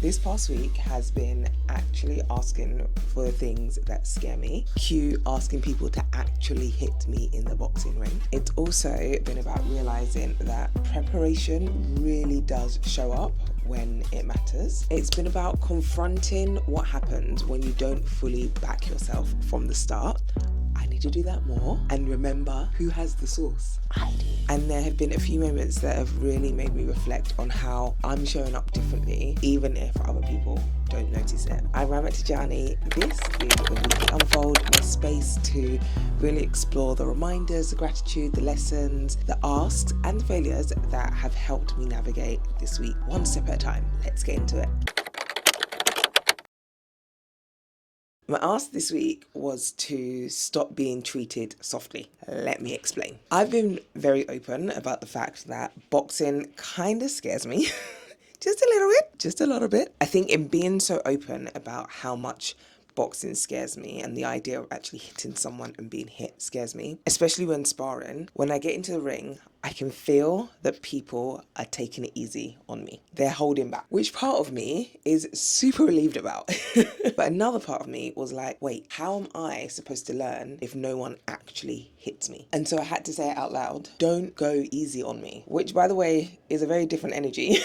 This past week has been actually asking for things that scare me. Cue asking people to actually hit me in the boxing ring. It's also been about realizing that preparation really does show up when it matters. It's been about confronting what happens when you don't fully back yourself from the start. I need to do that more. And remember, who has the sauce? I do. And there have been a few moments that have really made me reflect on how I'm showing up differently, even if other people don't notice it. I'm Ramat Tijani. This is a weekly unfold, my space to really explore the reminders, the gratitude, the lessons, the asks and the failures that have helped me navigate this week one step at a time. Let's get into it. My ask this week was to stop being treated softly. Let me explain. I've been very open about the fact that boxing kind of scares me. Just a little bit. I think in being so open about how much boxing scares me and the idea of actually hitting someone and being hit scares me, especially when sparring. When I get into the ring, I can feel that people are taking it easy on me. They're holding back, which part of me is super relieved about. But another part of me was like, wait, how am I supposed to learn if no one actually hits me? And so I had to say it out loud, don't go easy on me, which by the way is a very different energy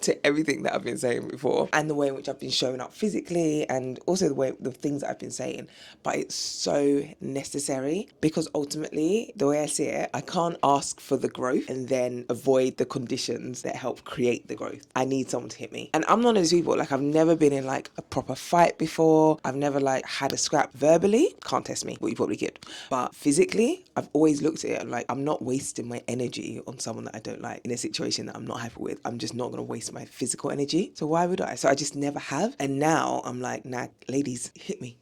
to everything that I've been saying before and the way in which I've been showing up physically and also the things that I've been saying. But it's so necessary because ultimately, the way I see it, I can't ask for the growth and then avoid the conditions that help create the growth. I need someone to hit me. And I'm one of those people, like I've never been in like a proper fight before. I've never like had a scrap verbally. Can't test me, but you probably could. But physically, I've always looked at it and like, I'm not wasting my energy on someone that I don't like in a situation that I'm not happy with. I'm just not going to waste my physical energy. So why would I? So I just never have. And now I'm like, nah, ladies, hit me.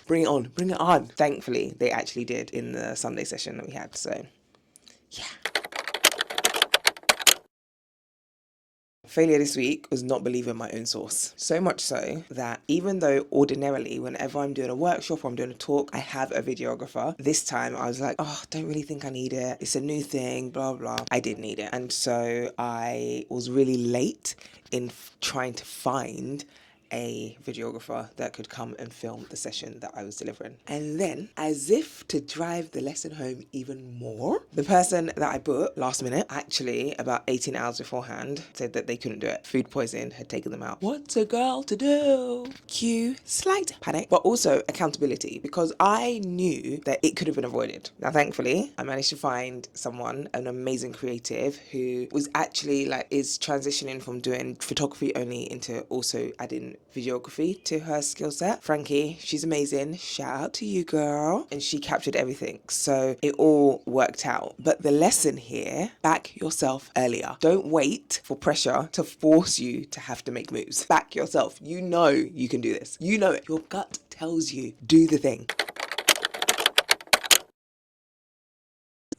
Bring it on, bring it on. Thankfully, they actually did in the Sunday session that we had. So yeah. Failure this week was not believing my own source. So much so that even though ordinarily whenever I'm doing a workshop or I'm doing a talk, I have a videographer, this time I was like, oh, don't really think I need it. It's a new thing, blah, blah. I did need it. And so I was really late in trying to find a videographer that could come and film the session that I was delivering. And then, as if to drive the lesson home even more, the person that I booked last minute, actually about 18 hours beforehand, said that they couldn't do it. Food poisoning had taken them out. What's a girl to do? Cue slight panic, but also accountability, because I knew that it could have been avoided. Now, thankfully, I managed to find someone, an amazing creative, who was actually like, is transitioning from doing photography only into also adding videography to her skill set. Frankie, she's amazing. Shout out to you, girl. And she captured everything. So it all worked out. But the lesson here, back yourself earlier. Don't wait for pressure to force you to have to make moves. Back yourself. You know you can do this. You know it. Your gut tells you, do the thing.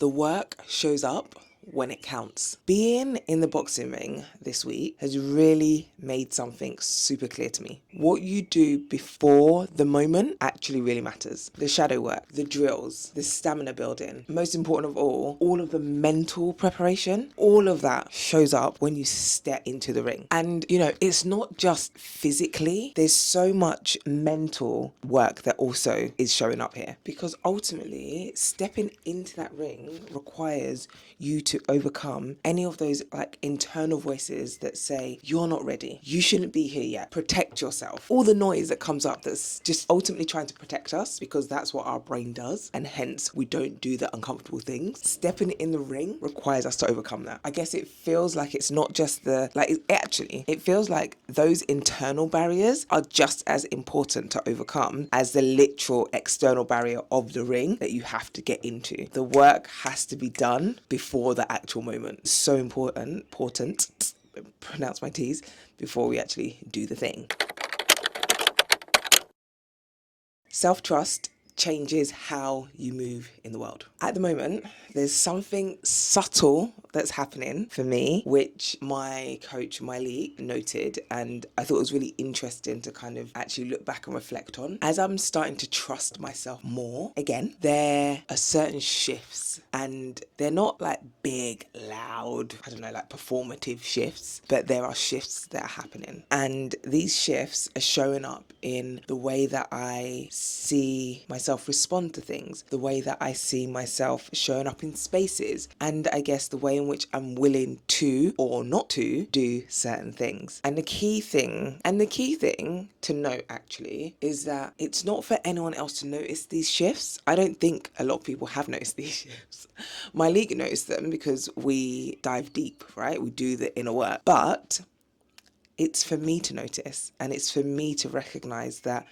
The work shows up when it counts. Being in the boxing ring this week has really made something super clear to me. What you do before the moment actually really matters. The shadow work, the drills, the stamina building, most important of all of the mental preparation, all of that shows up when you step into the ring. And you know, it's not just physically, there's so much mental work that also is showing up here, because ultimately stepping into that ring requires you to overcome any of those like internal voices that say you're not ready, you shouldn't be here yet, protect yourself, all the noise that comes up that's just ultimately trying to protect us, because that's what our brain does, and hence we don't do the uncomfortable things. Stepping in the ring requires us to overcome that. I guess it feels like it's not just the like, it feels like those internal barriers are just as important to overcome as the literal external barrier of the ring that you have to get into. The work has to be done before the actual moment. So important, pronounce my T's, before we actually do the thing. Self-trust changes how you move in the world. At the moment, there's something subtle that's happening for me, which my coach, Miley, noted, and I thought it was really interesting to kind of actually look back and reflect on. As I'm starting to trust myself more again, there are certain shifts, and they're not like big, loud, I don't know, like performative shifts, but there are shifts that are happening. And these shifts are showing up in the way that I see myself respond to things, the way that I see myself showing up in spaces, and I guess the way in which I'm willing to or not to do certain things. And the key thing to note actually is that it's not for anyone else to notice these shifts. I don't think a lot of people have noticed these shifts. My league noticed them because we dive deep, right? We do the inner work. But it's for me to notice, and it's for me to recognize that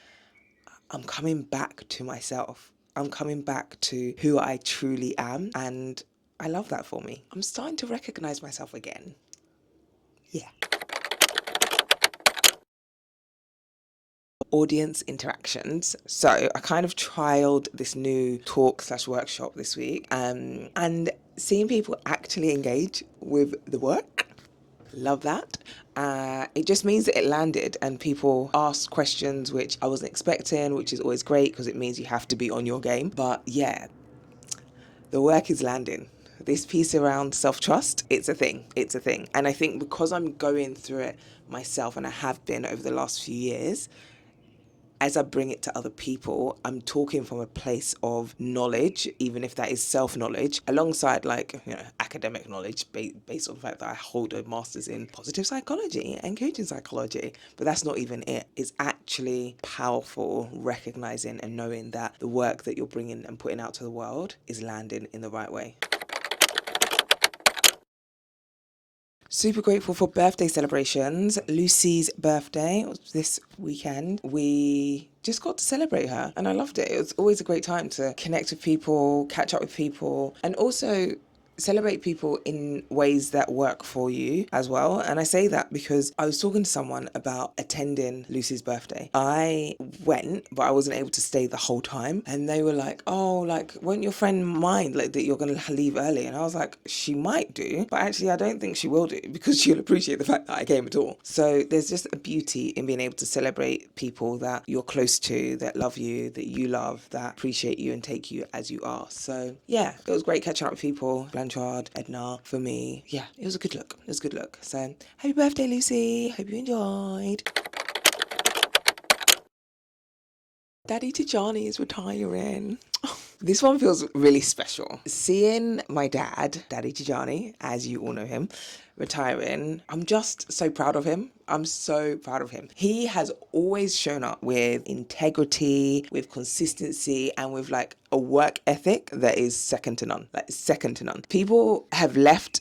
I'm coming back to myself. I'm coming back to who I truly am, and I love that for me. I'm starting to recognize myself again. Yeah. Audience interactions. So I kind of trialed this new talk/workshop this week, and seeing people actually engage with the work. Love that. It just means that it landed and people asked questions which I wasn't expecting, which is always great because it means you have to be on your game. But yeah, the work is landing. This piece around self-trust, it's a thing. It's a thing. And I think because I'm going through it myself, and I have been over the last few years, as I bring it to other people, I'm talking from a place of knowledge, even if that is self-knowledge, alongside academic knowledge based on the fact that I hold a master's in positive psychology and coaching psychology. But that's not even it. It's actually powerful recognizing and knowing that the work that you're bringing and putting out to the world is landing in the right way. Super grateful for birthday celebrations. Lucy's birthday was this weekend. We just got to celebrate her and I loved it. It was always a great time to connect with people, catch up with people, and also celebrate people in ways that work for you as well. And I say that because I was talking to someone about attending Lucy's birthday. I went, but I wasn't able to stay the whole time. And they were like, oh, won't your friend mind that you're going to leave early? And I was like, she might do, but actually I don't think she will do because she'll appreciate the fact that I came at all. So there's just a beauty in being able to celebrate people that you're close to, that love you, that you love, that appreciate you and take you as you are. So yeah, it was great catching up with people. Edna, for me. Yeah, it was a good look. It was a good look. So, happy birthday, Lucy. Hope you enjoyed. Daddy Tijani is retiring. This one feels really special. Seeing my dad, Daddy Tijani, as you all know him, retiring, I'm just so proud of him. I'm so proud of him. He has always shown up with integrity, with consistency, and with a work ethic that is second to none. Second to none. People have left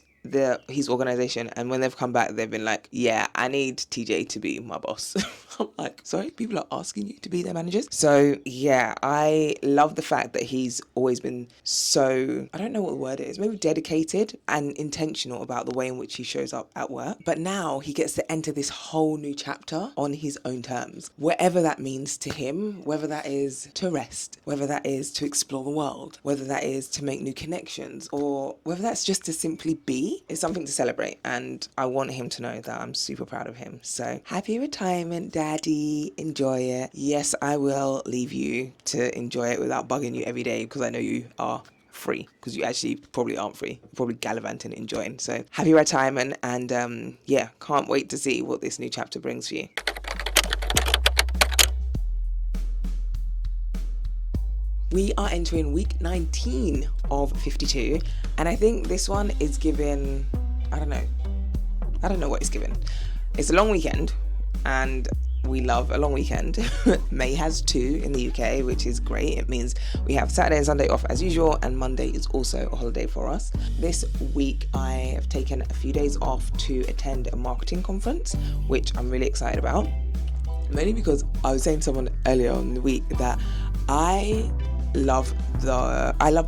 his organization, and when they've come back they've been like, yeah, I need TJ to be my boss. I'm like, sorry, people are asking you to be their managers? So yeah, I love the fact that he's always been so, I don't know what the word is, maybe dedicated and intentional about the way in which he shows up at work. But now he gets to enter this whole new chapter on his own terms, whatever that means to him, whether that is to rest, whether that is to explore the world, whether that is to make new connections, or whether that's just to simply be. It's something to celebrate, and I want him to know that I'm super proud of him. So happy retirement, Daddy. Enjoy it. Yes, I will leave you to enjoy it without bugging you every day because I know you are free, because you actually probably aren't free. You're probably gallivanting, enjoying. So happy retirement, and yeah, can't wait to see what this new chapter brings for you. We are entering week 19 of 52, and I think this one is given, I don't know what it's given. It's a long weekend, and we love a long weekend. May has 2 in the UK, which is great. It means we have Saturday and Sunday off as usual, and Monday is also a holiday for us. This week I have taken a few days off to attend a marketing conference, which I'm really excited about. Mainly because I was saying to someone earlier in the week that I love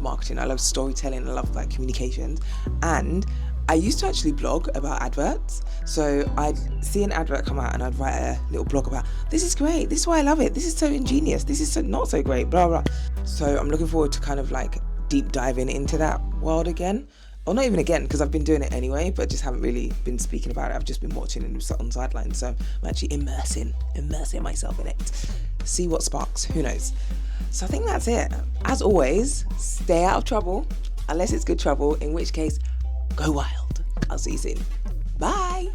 marketing, I love storytelling, I love communications, and I used to actually blog about adverts. So I'd see an advert come out and I'd write a little blog about, this is great, this is why I love it, this is so ingenious, this is so not so great, blah, blah. So I'm looking forward to kind of like deep diving into that world again. Or not even again, because I've been doing it anyway, but just haven't really been speaking about it. I've just been watching it on sidelines. So I'm actually immersing myself in it. See what sparks, who knows. So I think that's it. As always, stay out of trouble, unless it's good trouble, in which case, go wild. I'll see you soon. Bye.